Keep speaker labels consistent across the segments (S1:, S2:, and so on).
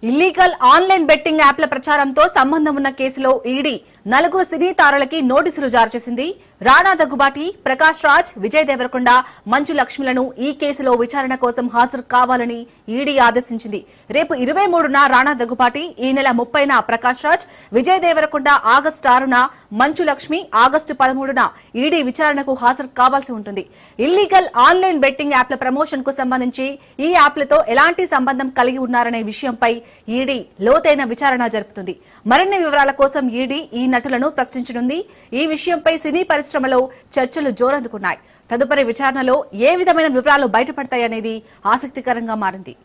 S1: Illegal online betting యాప్ల ప్రచారంతో సంబంధం ఉన్న కేసులో ఈడీ నలుగురు సినీ తారలకి నోటీసులు జారీ చేసింది. రాణా దగ్గుబాటి, ప్రకాష్ రాజ్, విజయ్ దేవరకొండ, మంచు లక్ష్మిలను ఈ కేసులో విచారణ కోసం హాజరు కావాలని ఈడీ ఆదేశించింది. రేపు 23న రాణా దగ్గుబాటి, ఈ నెల 30న Prakash Raj, Vijay Devarakonda August 6న, Manchu Lakshmi August 13న ED విచారణకు హాజరు కావాల్సి ఉంటుంది. ఇల్లీగల్ ఆన్లైన్ బెట్టింగ్ యాప్ల ప్రమోషన్ కు సంబంధించి ఈ యాప్లతో ఎలాంటి సంబంధం కలిగి ఉన్నారనే విషయంపై ఈడీ లోతైన విచారణ జరుపుతుంది. మరిన్ని వివరాల కోసం ఈడీ ఈ నటులను ప్రశ్నించనుంది. ఈ విషయంపై సినీ పరిశ్రమలో చర్చలు జోరందుకున్నాయి. తదుపరి విచారణలో ఏ విధమైన వివరాలు బయటపడతాయనేది ఆసక్తికరంగా మారింది.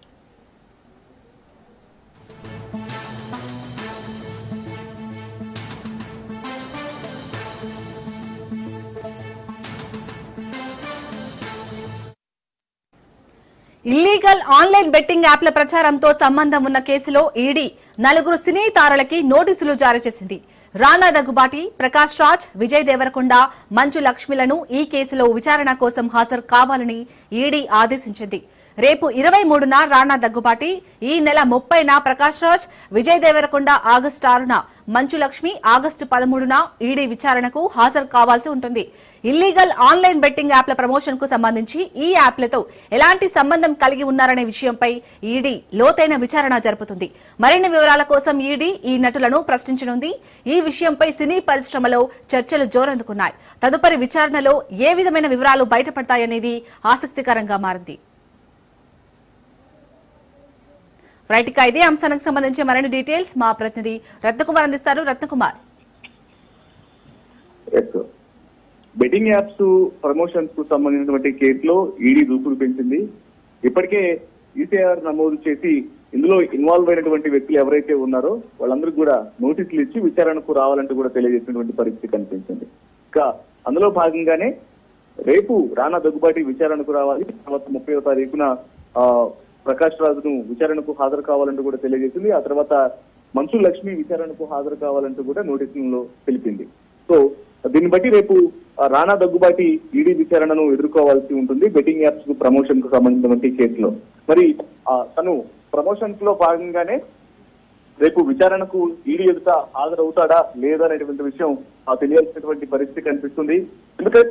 S1: ఇల్లీగల్ ఆన్లైన్ బెట్టింగ్ యాప్ల ప్రచారంతో సంబంధం ఉన్న కేసులో ఈడీ నలుగురు సినీ తారలకి నోటీసులు జారీ చేసింది. రాణా దగ్గుబాటి, ప్రకాష్ రాజ్, విజయ్ దేవరకొండ, మంచు లక్ష్మిలను ఈ కేసులో విచారణ కోసం హాజరు కావాలని ఈడీ ఆదేశించింది. రేపు 23న రాణా దగ్గుబాటి, ఈ నెల 30న Prakash Raj, Vijay Devarakonda August 6న, Manchu Lakshmi August 13న ED విచారణకు హాజరు కావాల్సి ఉంటుంది. ఇల్లీగల్ ఆన్లైన్ బెట్టింగ్ యాప్ల ప్రమోషన్ కు సంబంధించి ఈ యాప్లతో ఎలాంటి సంబంధం కలిగి ఉన్నారనే విషయంపై ఈడీ లోతైన విచారణ జరుపుతుంది. మరిన్ని వివరాల కోసం ఈడీ ఈ నటులను ప్రశ్నించనుంది. ఈ విషయంపై సినీ పరిశ్రమలో చర్చలు జోరందుకున్నాయి. తదుపరి విచారణలో ఏ విధమైన వివరాలు బయటపడతాయనేది ఆసక్తికరంగా మారింది. రైట్, ఇక ఇదే అంశానికి సంబంధించి మరిన్ని డీటెయిల్స్ మా ప్రతినిధి రత్నకుమార్ అందిస్తారు. రత్నకుమార్,
S2: బెట్టింగ్ యాప్స్ ప్రమోషన్స్ కు సంబంధించినటువంటి కేసులో ఈడీ దూకుడు పెంచింది. ఇప్పటికే ఈసీఆర్ నమోదు చేసి ఇందులో ఇన్వాల్వ్ అయినటువంటి వ్యక్తులు ఎవరైతే ఉన్నారో వాళ్ళందరికీ కూడా నోటీసులు ఇచ్చి విచారణకు రావాలంటూ కూడా తెలియజేసినటువంటి పరిస్థితి కనిపించింది. ఇంకా అందులో భాగంగానే రేపు రాణా దగ్గుబాటి విచారణకు రావాలి, తర్వాత 30వ తారీఖున ప్రకాష్ రాజును విచారణకు హాజరు కావాలంటూ కూడా తెలియజేసింది. ఆ తర్వాత మంచు లక్ష్మి విచారణకు హాజరు కావాలంటూ కూడా నోటీసులలో తెలిపింది. సో దీన్ని బట్టి రేపు రాణా దగ్గుబాటి ఈడీ విచారణను ఎదుర్కోవాల్సి ఉంటుంది బెట్టింగ్ యాప్స్ కు ప్రమోషన్ కు సంబంధించినటువంటి కేసులో. మరి తను ప్రమోషన్స్ లో భాగంగానే రేపు విచారణకు ఈడీ ఎదుట హాజరవుతాడా లేదా అనేటువంటి విషయం తెలియాల్సినటువంటి పరిస్థితి కనిపిస్తుంది. ఎందుకంటే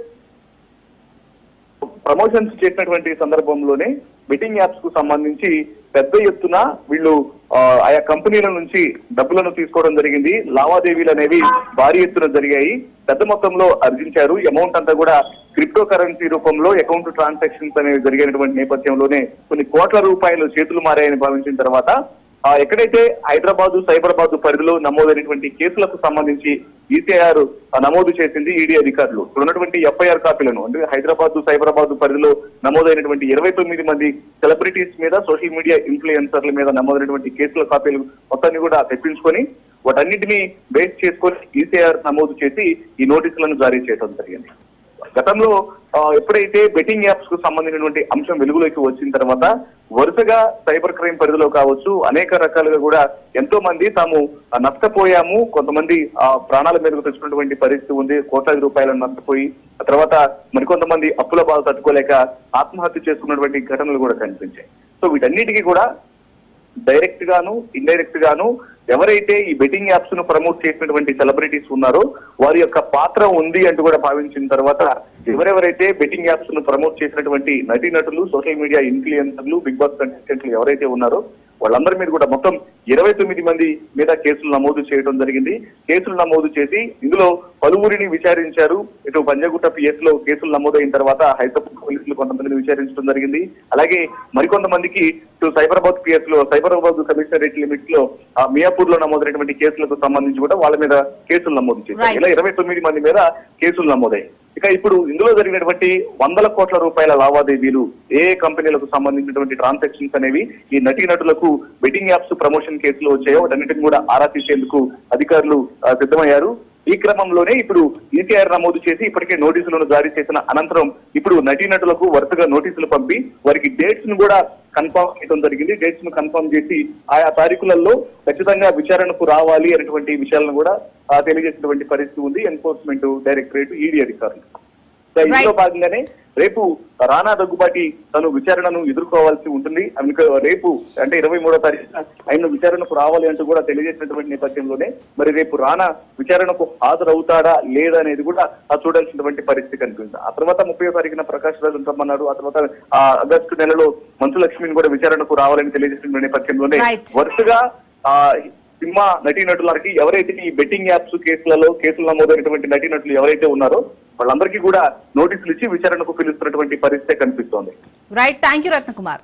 S2: ప్రమోషన్స్ చేసినటువంటి సందర్భంలోనే బెట్టింగ్ యాప్స్ కు సంబంధించి పెద్ద ఎత్తున వీళ్ళు ఆయా కంపెనీల నుంచి డబ్బులను తీసుకోవడం జరిగింది. లావాదేవీలు అనేవి భారీ ఎత్తున జరిగాయి. పెద్ద మొత్తంలో ఆర్జించారు. అమౌంట్ అంతా కూడా క్రిప్టో కరెన్సీ రూపంలో అకౌంట్ ట్రాన్సాక్షన్స్ అనేవి జరిగినటువంటి నేపథ్యంలోనే కొన్ని కోట్ల రూపాయలు చేతులు మారాయని భావించిన తర్వాత ఎక్కడైతే హైదరాబాద్, సైబరాబాద్ పరిధిలో నమోదైనటువంటి కేసులకు సంబంధించి ఈసీఆర్ నమోదు చేసింది ఈడీ అధికారులు. ఇక్కడ ఉన్నటువంటి ఎఫ్ఐఆర్ కాపీలను అంటే హైదరాబాద్, సైబరాబాద్ పరిధిలో నమోదైనటువంటి 29 మంది సెలబ్రిటీస్ మీద, సోషల్ మీడియా ఇన్ఫ్లుయెన్సర్ల మీద నమోదైనటువంటి కేసుల కాపీలు మొత్తాన్ని కూడా తెప్పించుకొని వాటన్నింటినీ బేస్ చేసుకొని ఈసీఆర్ నమోదు చేసి ఈ నోటీసులను జారీ చేయడం జరిగింది. గతంలో ఎప్పుడైతే బెట్టింగ్ యాప్స్ కు సంబంధించినటువంటి అంశం వెలుగులోకి వచ్చిన తర్వాత వరుసగా సైబర్ క్రైమ్ పరిధిలో కావచ్చు అనేక రకాలుగా కూడా ఎంతో మంది తాము నష్టపోయాము, కొంతమంది ప్రాణాల మీదకు తెచ్చుకున్నటువంటి పరిస్థితి ఉంది. కోట్లాది రూపాయలను నష్టపోయి ఆ తర్వాత మరికొంతమంది అప్పుల బాధ తట్టుకోలేక ఆత్మహత్య చేసుకున్నటువంటి ఘటనలు కూడా కనిపించాయి. సో వీటన్నిటికీ కూడా డైరెక్ట్ గాను ఇండైరెక్ట్ గాను ఎవరైతే ఈ బెట్టింగ్ యాప్స్ ను ప్రమోట్ చేసినటువంటి సెలబ్రిటీస్ ఉన్నారో వారి యొక్క పాత్ర ఉంది అంటూ కూడా భావించిన తర్వాత ఎవరెవరైతే బెట్టింగ్ యాప్స్ ను ప్రమోట్ చేసినటువంటి నటీనటులు, సోషల్ మీడియా ఇన్ఫ్లుయెన్సర్లు, బిగ్ బాస్ కంటెస్టెంట్లు ఎవరైతే ఉన్నారో వాళ్ళందరి మీద కూడా మొత్తం 29 మంది మీద కేసులు నమోదు చేయడం జరిగింది. కేసులు నమోదు చేసి ఇందులో పలువురిని విచారించారు. ఇటు పంజాగుట్ట పిఎస్ లో కేసులు నమోదైన తర్వాత హైదరాబాద్ పోలీసులు కొంతమందిని విచారించడం జరిగింది. అలాగే మరికొంతమందికి ఇటు సైబరాబాద్ పిఎస్ లో, సైబరాబాద్ కమిషనరేట్ లిమిట్స్ లో, మియాపూర్ లో నమోదైనటువంటి కేసులకు సంబంధించి కూడా వాళ్ళ మీద కేసులు నమోదు చేశారు. ఇలా 29 మంది మీద కేసులు నమోదాయి. ఇక ఇప్పుడు ఇందులో జరిగినటువంటి 100 కోట్ల రూపాయల లావాదేవీలు, ఏ కంపెనీలకు సంబంధించినటువంటి ట్రాన్సాక్షన్స్ అనేవి ఈ నటీనటులకు బెట్టింగ్ యాప్స్ ప్రమోషన్ కేసులో వచ్చాయో వాటన్నిటిని కూడా ఆరా తీసేందుకు అధికారులు సిద్ధమయ్యారు. ఈ క్రమంలోనే ఇప్పుడు ఈసీఆర్ నమోదు చేసి ఇప్పటికే నోటీసులను జారీ చేసిన అనంతరం ఇప్పుడు నటీనటులకు వరుసగా నోటీసులు పంపి వారికి డేట్స్ ను కూడా కన్ఫర్మ్ చేయడం జరిగింది. డేట్స్ ను కన్ఫర్మ్ చేసి ఆయా తారీఖులలో ఖచ్చితంగా విచారణకు రావాలి అనేటువంటి విషయాలను కూడా తెలియజేసినటువంటి పరిస్థితి ఉంది ఎన్ఫోర్స్మెంట్ డైరెక్టరేట్, ఈడీ అధికారులు. ఇందులో భాగంగానే రేపు రానా దగ్గుబాటి తను విచారణను ఎదుర్కోవాల్సి ఉంటుంది. రేపు అంటే 23వ తారీఖున ఆయన విచారణకు రావాలి అంటూ కూడా తెలియజేసినటువంటి నేపథ్యంలోనే మరి రేపు రానా విచారణకు హాజరవుతాడా లేదా అనేది కూడా చూడాల్సినటువంటి పరిస్థితి కనిపిస్తుంది. ఆ తర్వాత 30వ తారీఖున ప్రకాష్ రాజ్ రమ్మన్నాడు. ఆ తర్వాత ఆగస్టు నెలలో మంచు లక్ష్మిని కూడా విచారణకు రావాలని తెలియజేసిన నేపథ్యంలోనే వరుసగా సినిమా నటీనటులకి ఎవరైతే ఈ బెట్టింగ్ యాప్స్ కేసులు నమోదైనటువంటి నటీనటులు ఎవరైతే ఉన్నారో వాళ్ళందరికీ కూడా నోటీసులు ఇచ్చి విచారణకు పిలుస్తున్నటువంటి పరిస్థితి కనిపిస్తోంది.
S1: Right, thank you Ratnakumar.